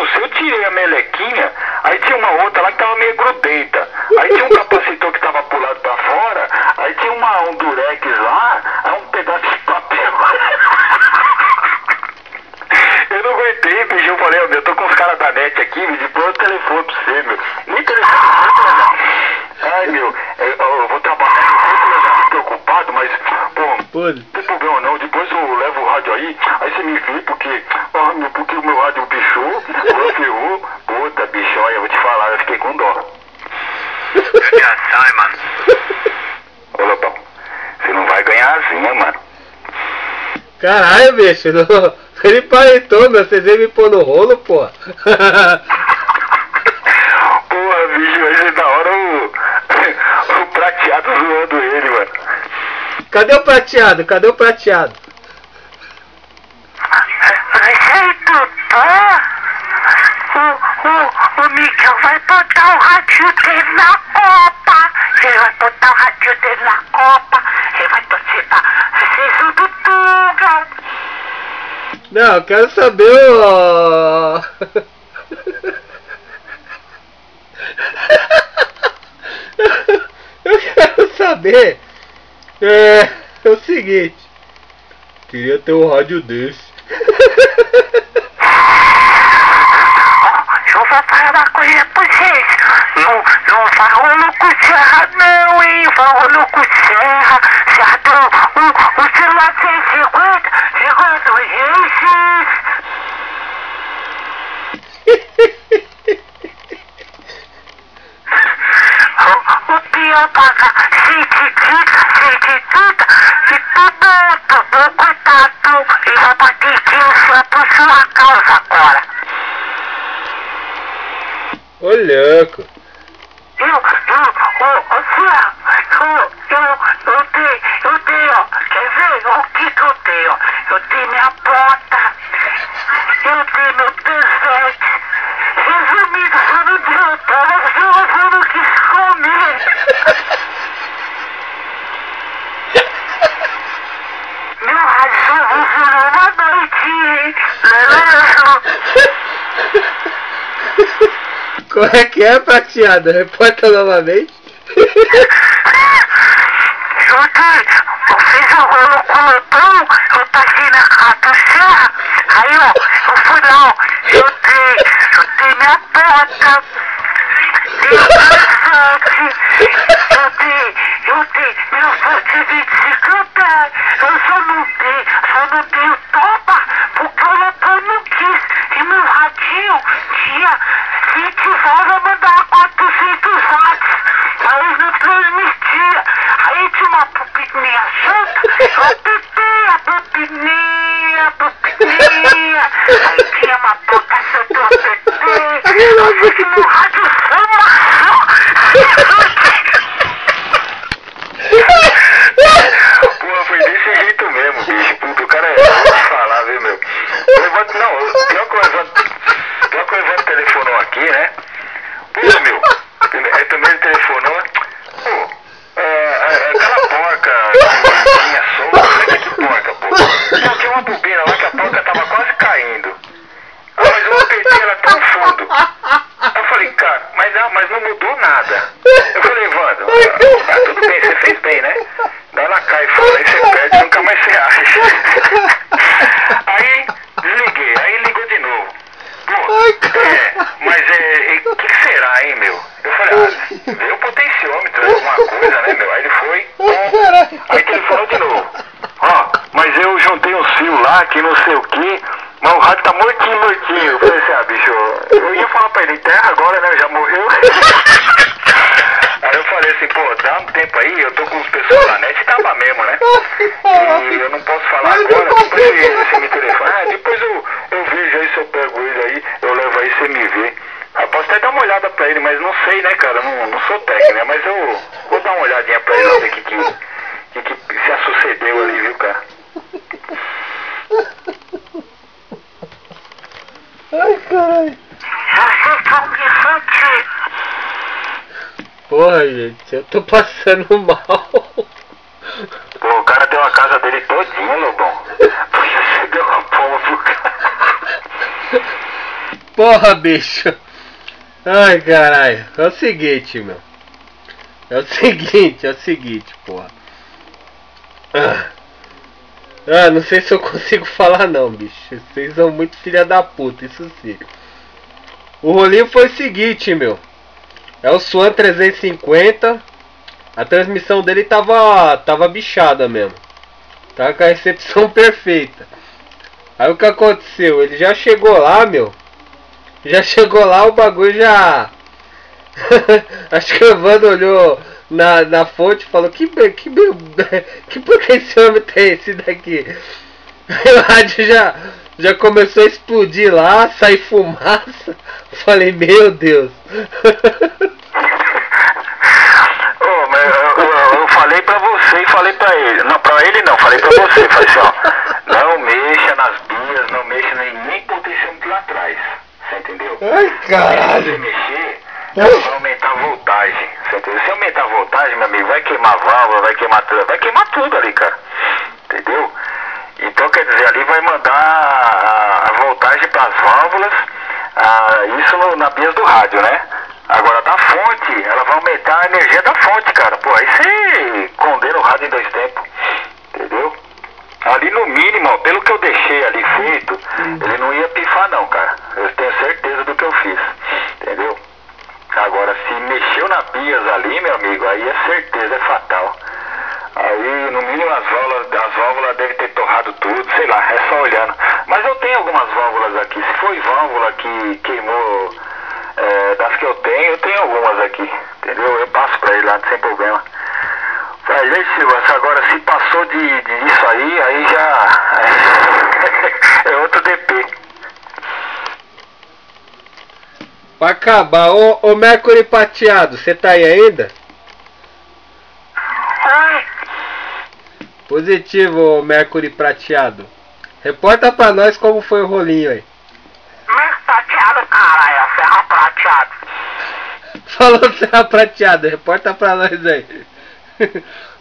não sei, eu tirei a melequinha, aí tinha uma outra lá que tava meio grudenta. Aí tinha um capacitor que tava pulado pra fora, aí tinha um durex lá, aí um pedaço de papel. Eu não aguentei, bicho, eu falei, meu, eu tô com os caras da net aqui, me depois o telefone pra você, meu. Nem telefone pra você, ai, meu, eu vou trabalhar, eu já fiquei preocupado, mas, pô, não tem problema não, depois eu levo o rádio aí você me vê, porque o meu rádio bichou, ferrou. Puta, bicho, olha, eu vou te falar, eu fiquei com dó. Judiação, hein, mano? Ô, Lobão, você não vai ganhar asinha, mano. Caralho, bicho, não... ele paletou, meu, vocês vêm me pôr no rolo, pô. Porra, bicho, vai ser da hora o prateado zoando ele, mano. Cadê o prateado? Cadê o prateado? O Miguel vai botar o rádio dele na Copa. Ele vai botar o rádio dele na Copa. Ele vai torcer pra vocês do Tuga. Não, eu quero saber o... eu quero saber é o seguinte. Queria ter um rádio desse. Eu vou falar uma coisa pra vocês. Não vai o Louco Serra não, hein? Vai o Louco Serra. Certo? O celular 150. Segundo esses. O pior paga 130, e tudo, coitado. Ele vai bater aqui por sua causa agora. Ô, louco. Eu tenho, ó, quer ver o que eu tenho? Eu tenho minha bota, eu tenho meu presente. Resumido, eu não deu nada, eu não quis comer. Meu rádio funcionou uma noite, hein? Como é que é, prateado? Repórta novamente. Eu fiz o rolo com o pão, eu passei na Rádio Serra, aí ó, eu fui lá, eu dei minha bota, dei eu dei meu sorte de bicicleta, eu só não dei o toba, porque o Lopão não quis, e meu radinho tinha 20 volts a mandar 400 watts, aí não transmitia, aí tinha uma pupininha solta, eu pipei a pupininha, aí tinha uma boca solta, eu pipei, eu fiz meu rádio fumaçou. Porra, foi desse jeito mesmo, bicho. Puta, o cara é. Vou te falar, viu, meu? Eu levanto, não, pior que o Evandro telefonou aqui, né? Pô, meu. Aí também ele telefonou. Pô, aquela porca minha solta, olha que porca, pô. Não, tinha uma bobina lá que a porca tava quase caindo. Ah, mas eu apertei ela tão fundo. Eu falei, cara, mas não mudou nada. Eu falei, Evandro, tudo bem, você fez bem, né? Daí ela cai fora, aí você perde, nunca mais você acha. Aí desliguei, aí ligou de novo. Pô, mas o que será, hein, meu? Eu falei, veio o potenciômetro, alguma coisa, né, meu? Aí ele foi, aí telefonou de novo. Ó, mas eu juntei um fio lá, que não sei o que, mas o rádio tá mortinho. Eu falei assim, bicho, eu ia falar pra ele, enterra agora, né, já morreu. Aí eu falei assim, pô, dá um tempo aí, eu tô com os pessoas da net, tava mesmo, né? E eu não posso falar agora, depois você me telefona. Depois eu vejo aí se eu pego ele aí, eu levo aí, você me vê. Eu posso até dar uma olhada pra ele, mas não sei, né, cara, não sou técnico, né? Mas eu vou dar uma olhadinha pra ele, ver o que se sucedeu ali, viu, cara? Ai, caralho. Vocês estão me infantil. Porra, gente, eu tô passando mal. Pô, o cara deu a casa dele todinha, Lobão. Você deu uma pomba pro cara. Porra, bicho. Ai, caralho. É o seguinte, meu. É o seguinte, porra. Não sei se eu consigo falar não, bicho. Vocês são muito filha da puta, isso sim. O rolinho foi o seguinte, meu. É o Swan 350. A transmissão dele tava bichada mesmo. Tava com a recepção perfeita. Aí o que aconteceu? Ele já chegou lá, meu. Já chegou lá, o bagulho já... Acho que o Evandro olhou na fonte e falou: que potenciômetro é esse daqui? Aí o rádio já começou a explodir lá, sair fumaça. Falei: meu Deus. Eu falei pra você e falei pra ele. Não, pra ele não, falei pra você. Falei assim, ó, não mexa nas bias, não mexa nem potenciômetro lá atrás. Você entendeu? Ai, caralho. Se você mexer, vai aumentar a voltagem. Você entendeu? Se aumentar a voltagem, meu amigo, vai queimar a válvula, vai queimar tudo ali, cara. Entendeu? Então, quer dizer, ali vai mandar a voltagem pras válvulas, isso na bias do rádio, né? Agora da fonte, ela vai aumentar a energia da fonte, cara. Pô, aí você condena o rádio em 2 tempos. Entendeu? Ali no mínimo, ó, pelo que eu deixei ali feito, ele não ia pifar não, cara. Eu tenho certeza do que eu fiz. Entendeu? Agora, se mexeu na bias ali, meu amigo, aí é certeza, é fatal. Aí, no mínimo, as válvulas devem ter torrado tudo, sei lá, é só olhando. Mas eu tenho algumas válvulas aqui. Se foi válvula que queimou, das que eu tenho algumas aqui, entendeu? Eu passo pra ele lá, sem problema. Aí, Silva, agora se passou disso aí já é outro DP. Pra acabar, ô Mercury prateado, você tá aí ainda? Oi. Positivo, ô Mercury prateado. Reporta pra nós como foi o rolinho aí. Mas prateado, caralho, ferro prateado. Falou serra prateado, reporta pra nós aí.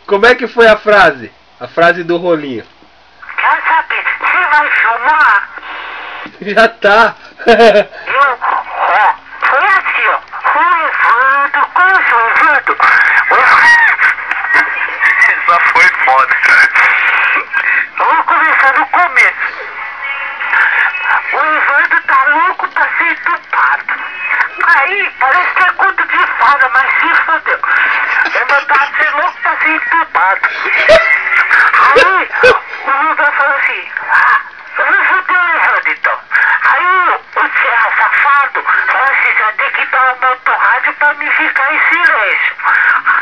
Como é que foi a frase? A frase do rolinho. Quer saber? Você vai filmar? Já tá. Foi assim, ó. Conjunto. Essa foi foda, cara. Vamos começar do começo. O Evandro tá louco pra ser estupado. Aí, parece que é conto de fada, mas se fodeu. Evandro tá ser louco pra ser estupado. Aí, o Lula falou assim: eu fodeu o Evandro então. Aí o Serra safado falou assim: você vai ter que dar o meu rádio pra me ficar em silêncio.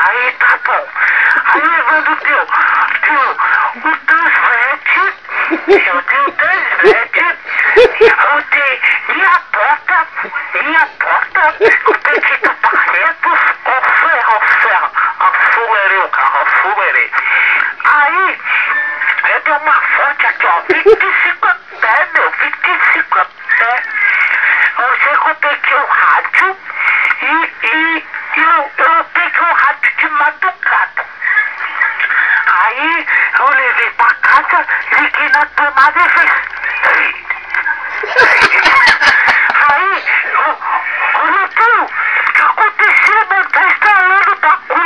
Aí tá bom. Aí o Evandro deu o transvete. Eu dei o transvete. Eu dei e a porta, eu pedi barretos, afulerei o carro, afulerei. Aí, eu dei uma fonte aqui, ó, 25 pé, meu, 25 pé. Eu sei que eu peguei o rádio e eu peguei o rádio de madrugada. Aí, eu levei pra casa, liguei na tomada e fiz... Aí, o que aconteceu, meu, tá instalando da coisa.